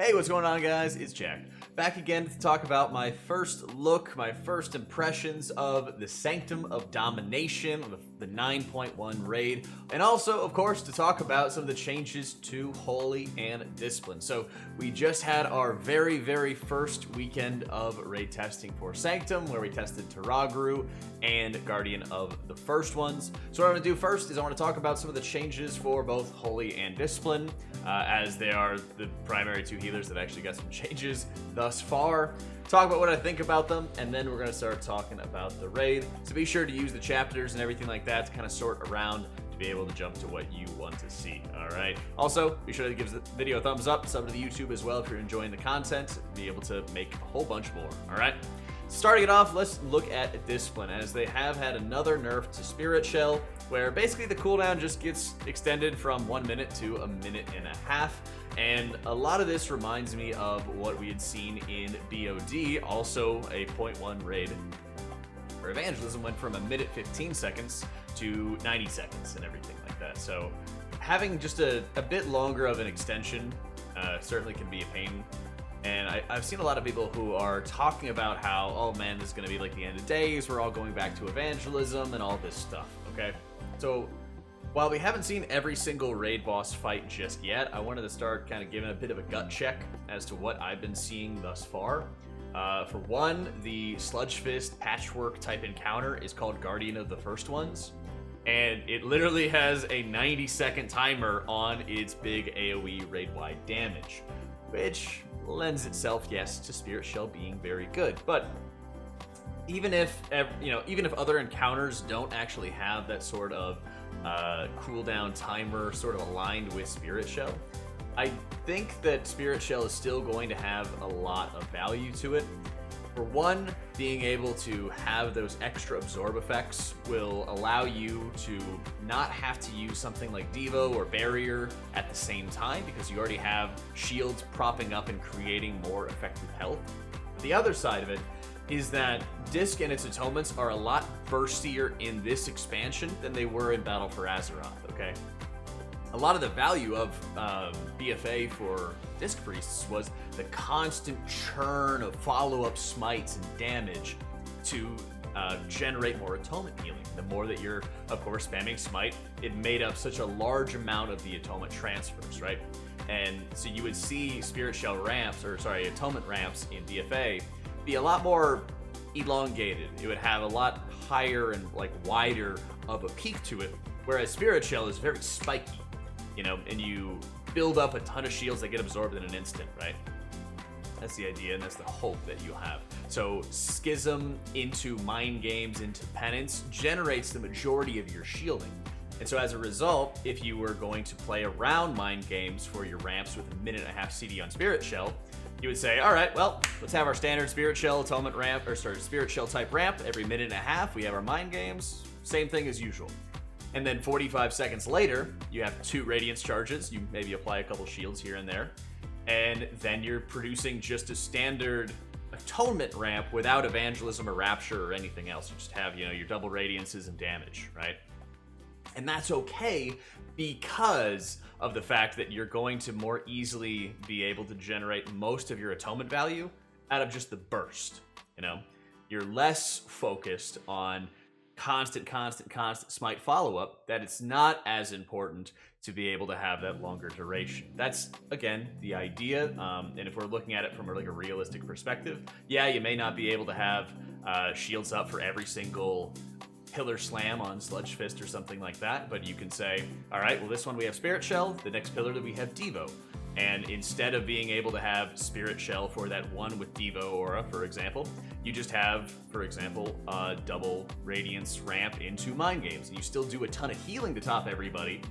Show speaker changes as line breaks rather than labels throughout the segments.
Hey, what's going on, guys? It's Jack. Back again to talk about my first look, my first impressions of the Sanctum of Domination, the 9.1 raid, and also, of course, to talk about some of the changes to Holy and Discipline. So, we just had our very first weekend of raid testing for Sanctum, where we tested Tarragrue and Guardian of the First Ones. So what I'm going to do first is I want to talk about some of the changes for both Holy and Discipline, as they are the primary two healers that actually got some changes thus far. Talk about what I think about them, and then we're going to start talking about the raid. So be sure to use the chapters and everything like that to kind of sort around to be able to jump to what you want to see. Alright. Also, be sure to give the video a thumbs up, sub to the YouTube as well if you're enjoying the content, be able to make a whole bunch more. Alright. Starting it off, let's look at Discipline, as they have had another nerf to Spirit Shell, where basically the cooldown just gets extended from 1 minute to a minute and a half. And a lot of this reminds me of what we had seen in BOD, also a 0.1 raid, where Evangelism went from a minute 15 seconds to 90 seconds and everything like that. So having just a bit longer of an extension certainly can be a pain. And I've seen a lot of people who are talking about how, oh man, this is going to be like the end of days, we're all going back to Evangelism and all this stuff, okay? So while we haven't seen every single raid boss fight just yet, I wanted to start kind of giving a bit of a gut check as to what I've been seeing thus far. For one, the Sludge Fist patchwork type encounter is called Guardian of the First Ones, and it literally has a 90-second timer on its big AoE raid-wide damage, which lends itself, yes, to Spirit Shell being very good. But even if other encounters don't actually have that sort of cooldown timer sort of aligned with Spirit Shell, I think that Spirit Shell is still going to have a lot of value to it. For one, being able to have those extra absorb effects will allow you to not have to use something like Devo or Barrier at the same time, because you already have shields propping up and creating more effective health. The other side of it is that Disc and its atonements are a lot burstier in this expansion than they were in Battle for Azeroth, okay? A lot of the value of BFA for Disc Priests was the constant churn of follow-up smites and damage to generate more atonement healing. The more that you're, of course, spamming smite, it made up such a large amount of the atonement transfers, right? And so you would see Spirit Shell ramps, atonement ramps in BFA be a lot more elongated. It would have a lot higher and wider of a peak to it, whereas Spirit Shell is very spiky. And you build up a ton of shields that get absorbed in an instant, right? That's the idea, and that's the hope that you have. So Schism into Mind Games, into Penance, generates the majority of your shielding. And so as a result, if you were going to play around Mind Games for your ramps with a minute and a half CD on Spirit Shell, you would say, all right, well, let's have our standard Spirit Shell atonement ramp, Spirit Shell type ramp every minute and a half. We have our Mind Games, same thing as usual. And then 45 seconds later, you have 2 Radiance charges. You maybe apply a couple shields here and there. And then you're producing just a standard atonement ramp without Evangelism or Rapture or anything else. You just have, your double Radiances and damage, right? And that's okay because of the fact that you're going to more easily be able to generate most of your atonement value out of just the burst, You're less focused on constant smite follow-up, that it's not as important to be able to have that longer duration. That's, again, the idea, and if we're looking at it from a realistic perspective, yeah, you may not be able to have shields up for every single pillar slam on Sludge Fist or something like that, but you can say, all right, well, this one we have Spirit Shell, the next pillar that we have Devo. And instead of being able to have Spirit Shell for that one with Devo Aura, for example, you just have, for example, a double Radiance ramp into Mind Games. And you still do a ton of healing to top everybody,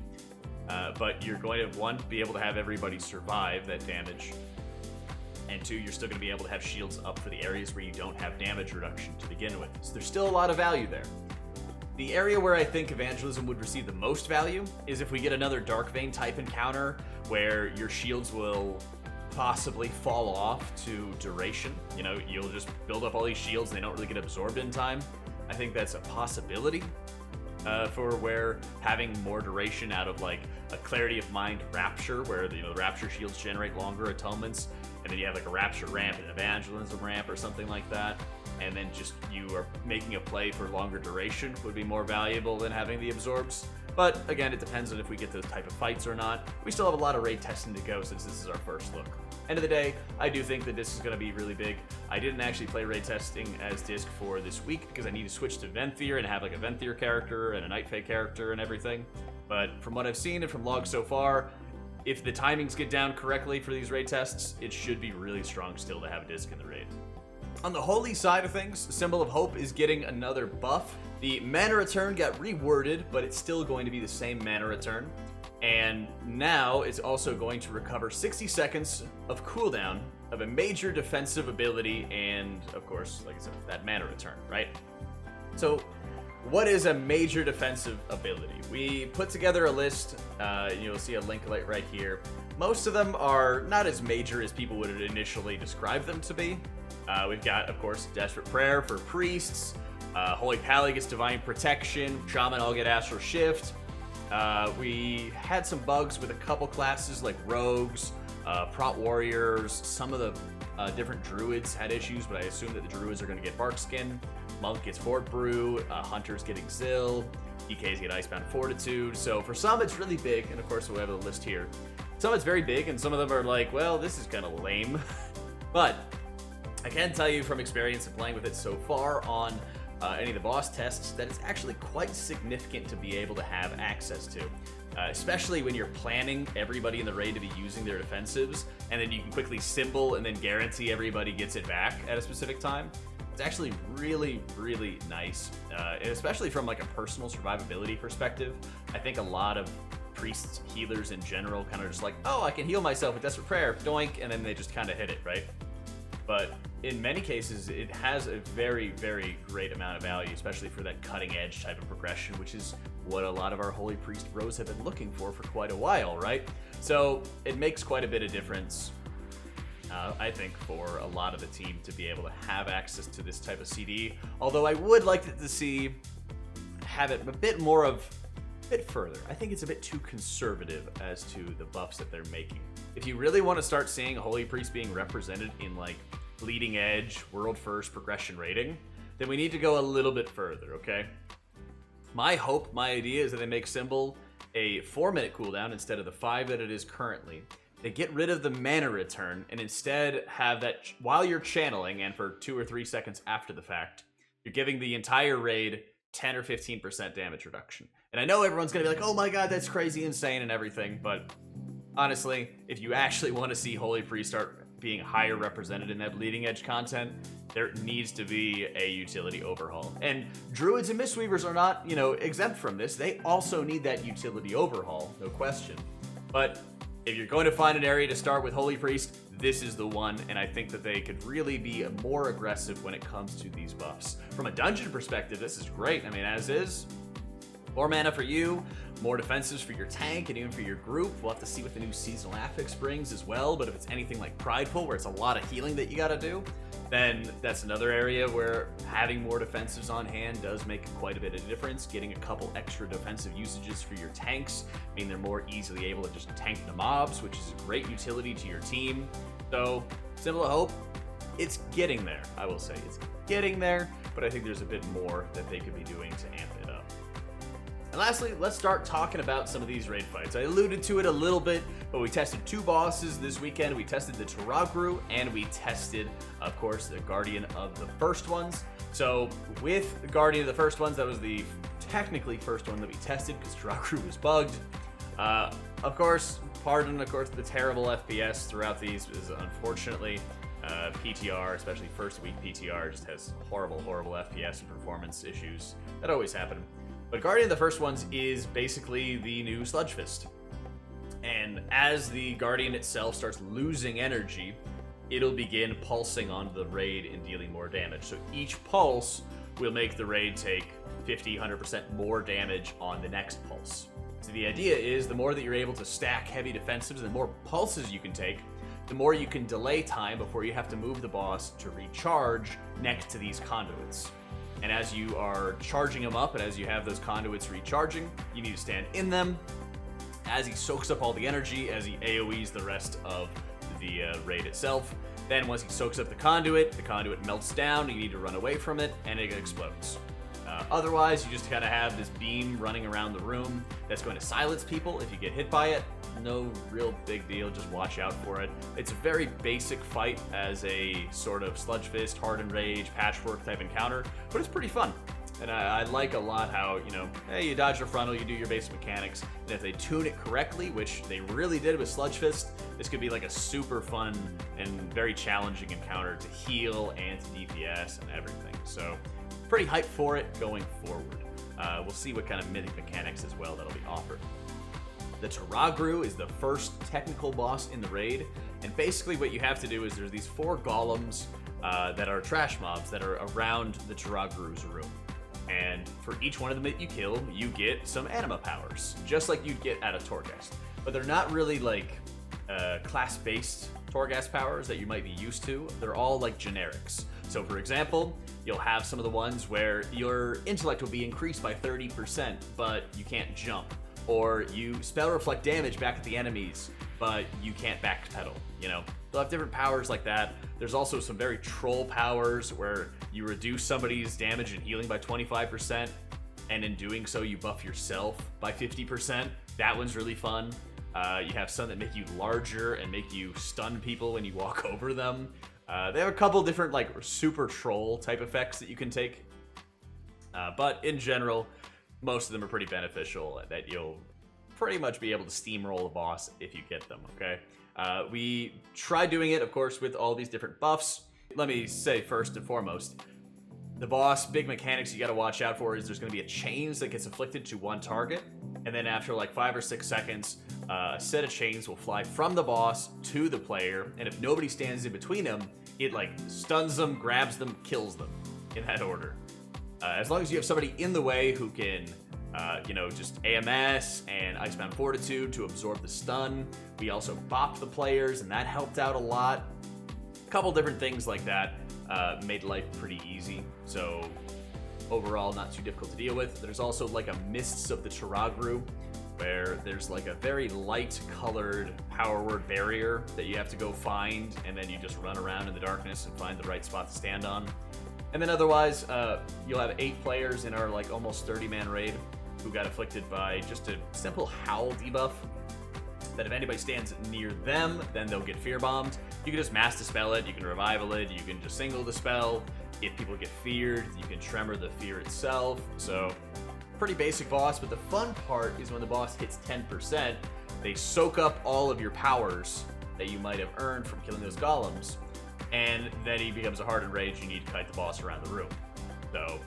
but you're going to, one, be able to have everybody survive that damage, and 2, you're still going to be able to have shields up for the areas where you don't have damage reduction to begin with. So there's still a lot of value there. The area where I think Evangelism would receive the most value is if we get another Dark Vein type encounter where your shields will possibly fall off to duration. You'll just build up all these shields and they don't really get absorbed in time. I think that's a possibility for where having more duration out of a Clarity of Mind Rapture, where the Rapture shields generate longer atonements, and then you have like a Rapture ramp and an Evangelism ramp or something like that, and then just you are making a play for longer duration would be more valuable than having the absorbs. But again, it depends on if we get those type of fights or not. We still have a lot of raid testing to go since this is our first look. End of the day, I do think that this is going to be really big. I didn't actually play raid testing as disc for this week because I need to switch to Venthyr and have like a Venthyr character and a Night Fae character and everything. But from what I've seen and from logs so far, if the timings get down correctly for these raid tests, it should be really strong still to have a disc in the raid. On the holy side of things, Symbol of Hope is getting another buff. The mana return got reworded, but it's still going to be the same mana return. And now it's also going to recover 60 seconds of cooldown of a major defensive ability and, of course, like I said, that mana return, right? So what is a major defensive ability? We put together a list. You'll see a link right here. Most of them are not as major as people would initially describe them to be. We've got, of course, Desperate Prayer for priests. Holy Pally gets Divine Protection. Shaman all get Astral Shift. We had some bugs with a couple classes like Rogues, Prot Warriors. Some of the different Druids had issues, but I assume that the Druids are going to get Barkskin. Monk gets Fort Brew. Hunters get Exil. DKs get Icebound Fortitude. So for some, it's really big, and of course we have a list here. Some it's very big, and some of them are like, well, this is kind of lame. But I can tell you from experience of playing with it so far on any of the boss tests that it's actually quite significant to be able to have access to. Especially when you're planning everybody in the raid to be using their defensives, and then you can quickly symbol and then guarantee everybody gets it back at a specific time. It's actually really, really nice, especially from like a personal survivability perspective. I think a lot of priests, healers in general, kind of just like, oh, I can heal myself with Desperate Prayer, doink, and then they just kind of hit it, right? But in many cases, it has a very, very great amount of value, especially for that cutting edge type of progression, which is what a lot of our Holy Priest bros have been looking for quite a while, right? So it makes quite a bit of difference, I think, for a lot of the team to be able to have access to this type of CD. Although I would like to see have it a bit further. I think it's a bit too conservative as to the buffs that they're making. If you really want to start seeing Holy Priest being represented in like bleeding edge, world first progression rating, then we need to go a little bit further, okay? My hope, my idea is that they make Symbol a 4-minute cooldown instead of the 5 that it is currently. They get rid of the mana return and instead have that while you're channeling and for 2 or 3 seconds after the fact, you're giving the entire raid 10 or 15% damage reduction. And I know everyone's gonna be like, oh my god, that's crazy insane and everything, but honestly, if you actually want to see Holy Priest start being higher represented in that bleeding edge content, there needs to be a utility overhaul. And Druids and Mistweavers are not, exempt from this. They also need that utility overhaul, no question. But if you're going to find an area to start with Holy Priest, this is the one, and I think that they could really be more aggressive when it comes to these buffs. From a dungeon perspective, this is great. I mean, as is, more mana for you, more defensives for your tank, and even for your group. We'll have to see what the new seasonal affix brings as well, but if it's anything like Prideful, where it's a lot of healing that you gotta do, then that's another area where having more defensives on hand does make quite a bit of difference. Getting a couple extra defensive usages for your tanks mean they're more easily able to just tank the mobs, which is a great utility to your team. So, Symbol of Hope, it's getting there, I will say. It's getting there, but I think there's a bit more that they could be doing to amp it up. And lastly, let's start talking about some of these raid fights. I alluded to it a little bit, but we tested 2 bosses this weekend. We tested the Tarragrue, and we tested, of course, the Guardian of the First Ones. So with the Guardian of the First Ones, that was the technically first one that we tested because Tarragrue was bugged. Of course, the terrible FPS throughout these is unfortunately PTR, especially first week PTR, just has horrible FPS and performance issues that always happen. But Guardian of the First Ones is basically the new Sludge Fist. And as the Guardian itself starts losing energy, it'll begin pulsing onto the raid and dealing more damage. So each pulse will make the raid take 50, 100% more damage on the next pulse. So the idea is the more that you're able to stack heavy defensives, the more pulses you can take, the more you can delay time before you have to move the boss to recharge next to these conduits. And as you are charging them up and as you have those conduits recharging, you need to stand in them as he soaks up all the energy, as he AoEs the rest of the raid itself. Then once he soaks up the conduit melts down, you need to run away from it, and it explodes. Otherwise, you just kind of have this beam running around the room that's going to silence people if you get hit by it. No real big deal, just watch out for it. It's a very basic fight as a sort of sludge fist, hardened rage, patchwork type encounter, but it's pretty fun. And I like a lot how, you know, hey, you dodge the frontal, you do your basic mechanics, and if they tune it correctly, which they really did with Sludge Fist, this could be like a super fun and very challenging encounter to heal and to DPS and everything. So, pretty hyped for it going forward. We'll see what kind of mythic mechanics as well that'll be offered. The Tarragrue is the first technical boss in the raid, and basically what you have to do is there's these 4 golems that are trash mobs that are around the Tarragrue's room. And for each one of them that you kill, you get some anima powers, just like you'd get out of Torghast. But they're not really like class-based Torghast powers that you might be used to. They're all like generics. So for example, you'll have some of the ones where your intellect will be increased by 30%, but you can't jump. Or you spell reflect damage back at the enemies, but you can't backpedal, you know? They'll have different powers like that. There's also some very troll powers where you reduce somebody's damage and healing by 25%, and in doing so, you buff yourself by 50%. That one's really fun. You have some that make you larger and make you stun people when you walk over them. They have a couple different like super troll type effects that you can take. But in general, most of them are pretty beneficial that you'll pretty much be able to steamroll a boss if you get them, okay? We tried doing it, of course, with all these different buffs. Let me say first and foremost, the boss, big mechanics you gotta watch out for is there's gonna be a chains that gets inflicted to one target, and then after like 5 or 6 seconds, a set of chains will fly from the boss to the player, and if nobody stands in between them, it like stuns them, grabs them, kills them, in that order. As long as you have somebody in the way who can you know, just AMS and Icebound Fortitude to absorb the stun. We also bopped the players, and that helped out a lot. A couple different things like that made life pretty easy. So overall, not too difficult to deal with. There's also like a Mists of the Tarragrue, where there's like a very light colored power word barrier that you have to go find, and then you just run around in the darkness and find the right spot to stand on. And then otherwise, you'll have 8 players in our like almost 30-man raid who got afflicted by just a simple howl debuff that if anybody stands near them, then they'll get fear bombed. You can just mass dispel it, you can revival it, you can just single dispel. If people get feared, you can tremor the fear itself. So pretty basic boss, but the fun part is when the boss hits 10%, they soak up all of your powers that you might have earned from killing those golems, and then he becomes a hardened rage. You need to kite the boss around the room. So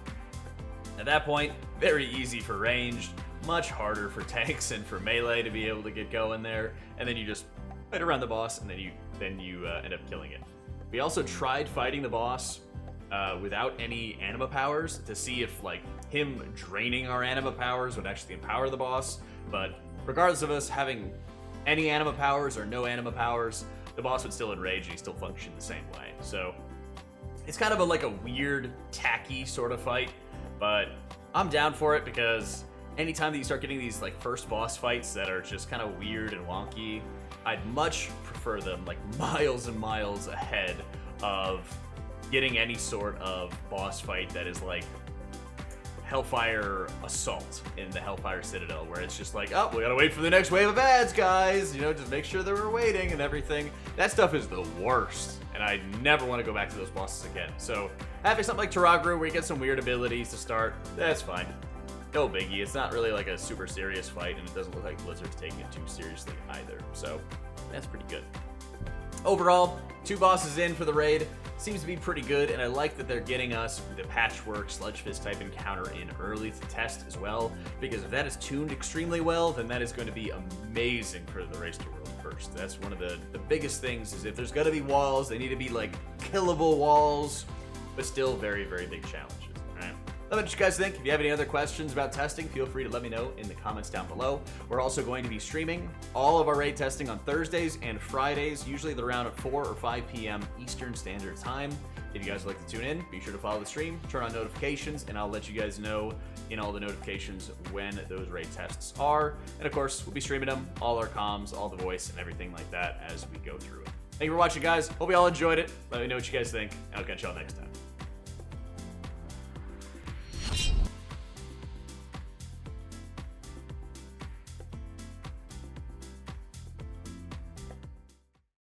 at that point, very easy for ranged, much harder for tanks and for melee to be able to get going there. And then you just fight around the boss, and then you end up killing it. We also tried fighting the boss without any anima powers to see if like him draining our anima powers would actually empower the boss. But regardless of us having any anima powers or no anima powers, the boss would still enrage and he still function the same way. So it's kind of like a weird, tacky sort of fight, but I'm down for it because anytime that you start getting these like first boss fights that are just kind of weird and wonky, I'd much prefer them like miles and miles ahead of getting any sort of boss fight that is like Hellfire Assault in the Hellfire Citadel, where it's just like, oh, we gotta wait for the next wave of ads, guys, you know, just make sure that we're waiting and everything. That stuff is the worst, and I never want to go back to those bosses again. So having something like Tarragrue where you get some weird abilities to start, that's fine. No biggie. It's not really like a super serious fight, and it doesn't look like Blizzard's taking it too seriously either, so that's pretty good. Overall, 2 bosses in for the raid. Seems to be pretty good, and I like that they're getting us the patchwork sludge fist type encounter in early to test as well, because if that is tuned extremely well, then that is going to be amazing for the race to world first. That's one of the biggest things, is if there's going to be walls, they need to be like killable walls, but still very, very big challenges. All right. Let me know what you guys think. If you have any other questions about testing, feel free to let me know in the comments down below. We're also going to be streaming all of our raid testing on Thursdays and Fridays, usually around at 4 or 5 p.m. Eastern Standard Time. If you guys would like to tune in, be sure to follow the stream, turn on notifications, and I'll let you guys know in all the notifications when those raid tests are. And of course, we'll be streaming them, all our comms, all the voice, and everything like that as we go through it. Thank you for watching, guys. Hope you all enjoyed it. Let me know what you guys think, and I'll catch y'all next time.